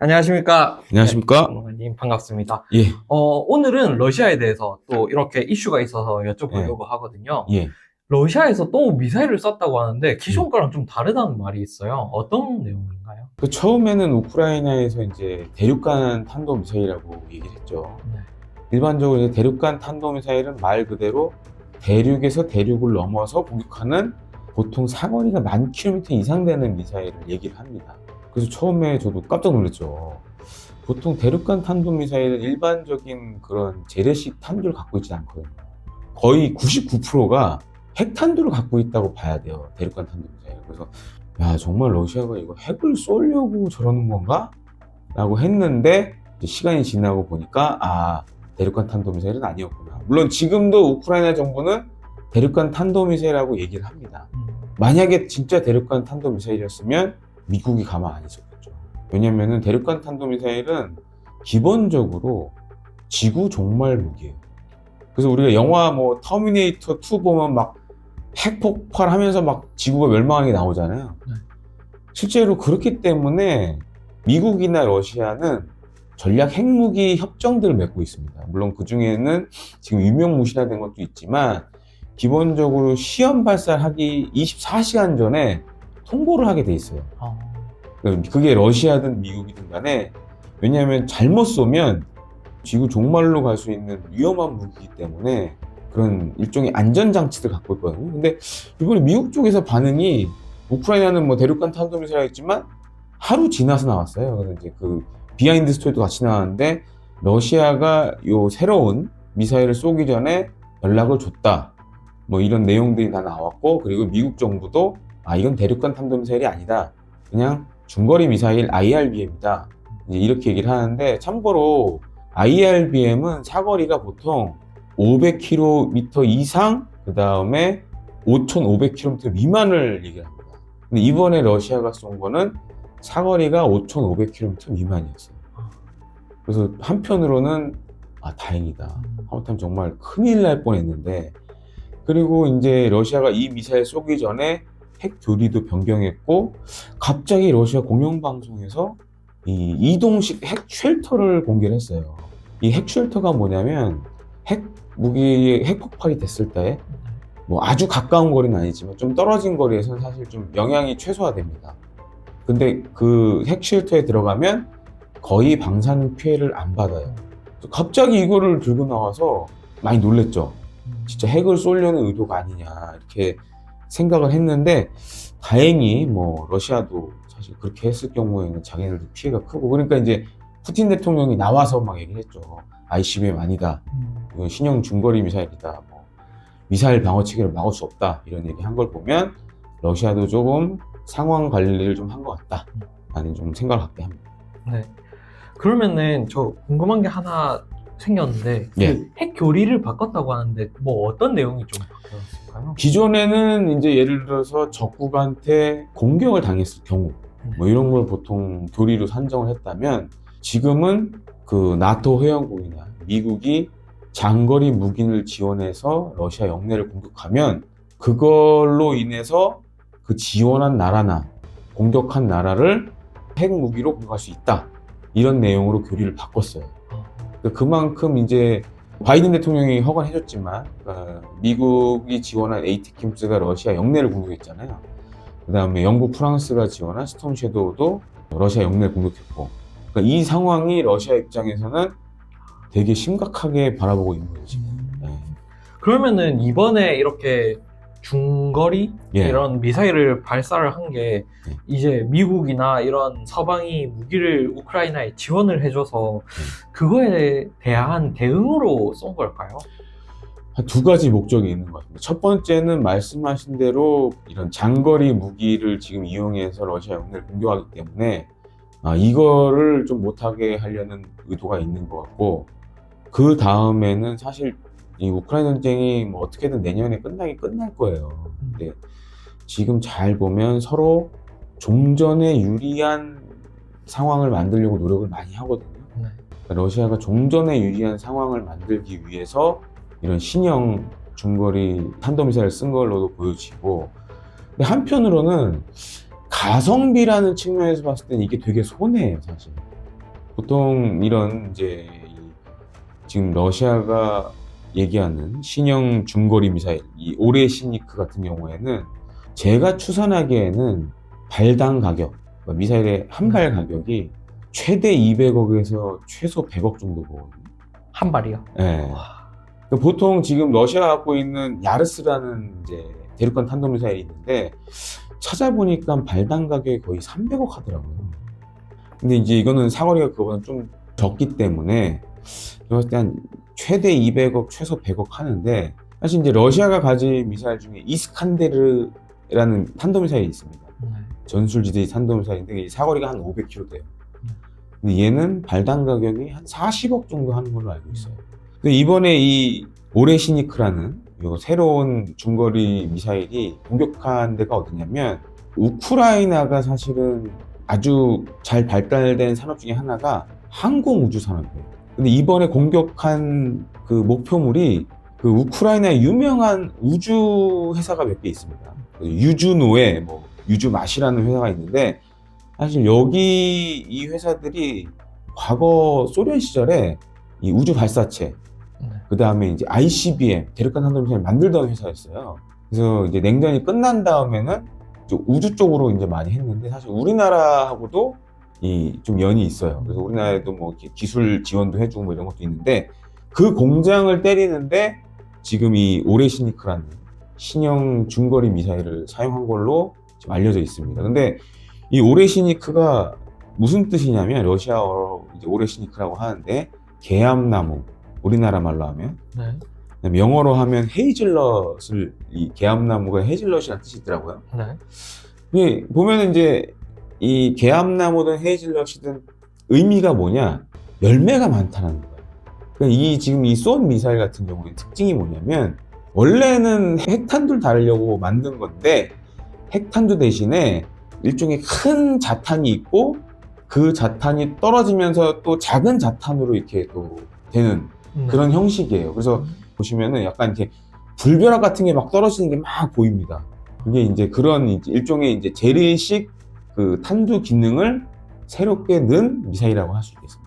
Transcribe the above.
안녕하십니까. 안녕하십니까? 님 반갑습니다. 예, 오늘은 러시아에 대해서 또 이렇게 이슈가 있어서 여쭤보려고 예, 하거든요. 예. 러시아에서 또 미사일을 쐈다고 하는데 기존 음. 거랑 좀 다르다는 말이 있어요. 어떤 내용인가요? 그 처음에는 우크라이나에서 이제 대륙간 탄도미사일이라고 얘기를 했죠. 네. 일반적으로 이제 대륙간 탄도미사일은 말 그대로 대륙에서 대륙을 넘어서 공격하는 보통 사거리가 10,000km 이상 되는 미사일을 얘기를 합니다. 그래서 처음에 저도 깜짝 놀랐죠. 보통 대륙간 탄도미사일은 일반적인 그런 재래식 탄두를 갖고 있지 않거든요. 거의 99%가 핵탄두를 갖고 있다고 봐야 돼요. 대륙간 탄도미사일. 그래서 야, 정말 러시아가 이거 핵을 쏘려고 저러는 건가? 라고 했는데 이제 시간이 지나고 보니까 대륙간 탄도미사일은 아니었구나. 물론 지금도 우크라이나 정부는 대륙간 탄도미사일이라고 얘기를 합니다. 만약에 진짜 대륙간 탄도미사일이었으면 미국이 가만 안 있었겠죠. 왜냐면은 대륙간 탄도미사일은 기본적으로 지구 종말 무기예요. 그래서 우리가 영화 뭐 터미네이터 2 보면 막 핵폭발하면서 막 지구가 멸망하는 게 나오잖아요. 네. 실제로 그렇기 때문에 미국이나 러시아는 전략 핵무기 협정들을 맺고 있습니다. 물론 그 중에는 지금 유명무실화된 것도 있지만 기본적으로 시험 발사하기 24시간 전에 통보를 하게 돼 있어요. 그게 러시아든 미국이든 간에, 왜냐하면 잘못 쏘면 지구 종말로 갈 수 있는 위험한 무기이기 때문에 그런 일종의 안전장치를 갖고 있거든요. 근데 이번에 미국 쪽에서 반응이, 우크라이나는 뭐 대륙간 탄도미사일 했지만 하루 지나서 나왔어요. 그래서 이제 그 비하인드 스토리도 같이 나왔는데, 러시아가 요 새로운 미사일을 쏘기 전에 연락을 줬다, 뭐 이런 내용들이 다 나왔고, 그리고 미국 정부도 이건 대륙간 탄도미사일이 아니다, 그냥 중거리 미사일 IRBM이다, 이제 이렇게 얘기를 하는데, 참고로 IRBM은 사거리가 보통 500km 이상, 그 다음에 5,500km 미만을 얘기합니다. 근데 이번에 러시아가 쏜 거는 사거리가 5,500km 미만이었어요. 그래서 한편으로는 다행이다, 하마터면 정말 큰일 날 뻔했는데, 그리고 이제 러시아가 이 미사일 쏘기 전에 핵 교리도 변경했고, 갑자기 러시아 공영방송에서 이 이동식 핵 쉘터를 공개를 했어요. 이 핵 쉘터가 뭐냐면, 핵 무기의 핵폭발이 됐을 때 뭐 아주 가까운 거리는 아니지만 좀 떨어진 거리에서는 사실 좀 영향이 최소화됩니다. 근데 그 핵 쉘터에 들어가면 거의 방사능 피해를 안 받아요. 갑자기 이거를 들고 나와서 많이 놀랬죠. 진짜 핵을 쏘려는 의도가 아니냐, 이렇게 생각을 했는데, 다행히 뭐 러시아도 사실 그렇게 했을 경우에는 자기네들도 피해가 크고, 그러니까 이제 푸틴 대통령이 나와서 막 얘기를 했죠. ICBM 아니다, 이건 신형 중거리 미사일이다, 뭐 미사일 방어 체계를 막을 수 없다, 이런 얘기 한 걸 보면 러시아도 조금 상황 관리를 좀 한 것 같다 라는 좀 생각을 갖게 합니다. 네. 그러면은 저 궁금한 게 하나 생겼는데, 예. 그 핵 교리를 바꿨다고 하는데 뭐 어떤 내용이 좀 바뀌었을까요? 기존에는 이제 예를 들어서 적국한테 공격을 당했을 경우, 뭐 이런 걸 보통 교리로 산정을 했다면, 지금은 그 나토 회원국이나 미국이 장거리 무기를 지원해서 러시아 영내를 공격하면 그걸로 인해서 그 지원한 나라나 공격한 나라를 핵 무기로 공격할 수 있다, 이런 내용으로 교리를 바꿨어요. 그만큼 이제 바이든 대통령이 허가해줬지만 미국이 지원한 에이티킴스가 러시아 영내를 공격했잖아요. 그 다음에 영국, 프랑스가 지원한 스톰 섀도우도 러시아 영내를 공격했고, 그러니까 이 상황이 러시아 입장에서는 되게 심각하게 바라보고 있는 거죠, 지금. 그러면은 이번에 이렇게 중거리 예. 이런 미사일을 발사를 한 게 이제 미국이나 이런 서방이 무기를 우크라이나에 지원을 해줘서 그거에 대한 대응으로 쏜 걸까요? 한 두 가지 목적이 있는 것 같습니다. 첫 번째는 말씀하신 대로 이런 장거리 무기를 지금 이용해서 러시아 영내를 공격하기 때문에 이거를 좀 못하게 하려는 의도가 있는 것 같고, 그 다음에는 사실 이 우크라이나 전쟁이 뭐 어떻게든 내년에 끝날 거예요. 근데 지금 잘 보면 서로 종전에 유리한 상황을 만들려고 노력을 많이 하거든요. 그러니까 러시아가 종전에 유리한 상황을 만들기 위해서 이런 신형 중거리 탄도미사일을 쓴 걸로도 보여지고, 근데 한편으로는 가성비라는 측면에서 봤을 때는 이게 되게 손해예요, 사실. 보통 이런 이제 지금 러시아가 얘기하는 신형 중거리 미사일, 이 오레시니크 같은 경우에는 제가 추산하기에는 발당 가격, 그러니까 미사일의 한 발 가격이 최대 200억에서 최소 100억 정도 보거든요. 한 발이요. 예. 그러니까 보통 지금 러시아가 갖고 있는 야르스라는 이제 대륙간 탄도미사일이 있는데 찾아보니까 발당 가격이 거의 300억 하더라고요. 근데 이제 이거는 사거리가 그거보다 좀 적기 때문에 제가 봤을 때 한 최대 200억, 최소 100억 하는데 사실 이제 러시아가 가진 미사일 중에 이스칸데르라는 탄도미사일이 있습니다. 전술지대 탄도미사일인데 이 사거리가 한 500km 돼요. 근데 얘는 발당 가격이 한 40억 정도 하는 걸로 알고 있어요. 근데 이번에 이 오레시니크라는 요 새로운 중거리 미사일이 공격한 데가 어디냐면 우크라이나가 사실은 아주 잘 발달된 산업 중에 하나가 항공우주 산업이에요. 근데 이번에 공격한 그 목표물이 그 우크라이나의 유명한 우주 회사가 몇 개 있습니다. 유주노에 뭐 유주맛이라는 회사가 있는데 사실 여기 이 회사들이 과거 소련 시절에 이 우주 발사체, 그 다음에 이제 ICBM 대륙간 탄도미사일 만들던 회사였어요. 그래서 이제 냉전이 끝난 다음에는 우주 쪽으로 이제 많이 했는데 사실 우리나라하고도 이 좀 연이 있어요. 그래서 우리나라에도 뭐 이렇게 기술 지원도 해주고 뭐 이런 것도 있는데 그 공장을 때리는데 지금 이 오레시니크라는 신형 중거리 미사일을 사용한 걸로 지금 알려져 있습니다. 근데 이 오레시니크가 무슨 뜻이냐면 러시아어로 이제 오레시니크라고 하는데 개암나무, 우리나라 말로 하면 네. 영어로 하면 헤이즐넛을 이 개암나무가 헤이즐넛이라는 뜻이 있더라고요. 네. 이게 보면 이제 이 개암나무든 헤이즐넛이든 의미가 뭐냐? 열매가 많다는 거예요. 그러니까 이 지금 이 쏜 미사일 같은 경우에 특징이 뭐냐면 원래는 핵탄두를 다루려고 만든 건데 핵탄두 대신에 일종의 큰 자탄이 있고 그 자탄이 떨어지면서 또 작은 자탄으로 이렇게 또 되는 그런 형식이에요. 그래서 보시면은 약간 이렇게 불벼락 같은 게 막 떨어지는 게 막 보입니다. 그게 이제 그런 이제 일종의 이제 재래식 그 탄두 기능을 새롭게 넣은 미사일이라고 할 수 있겠습니다.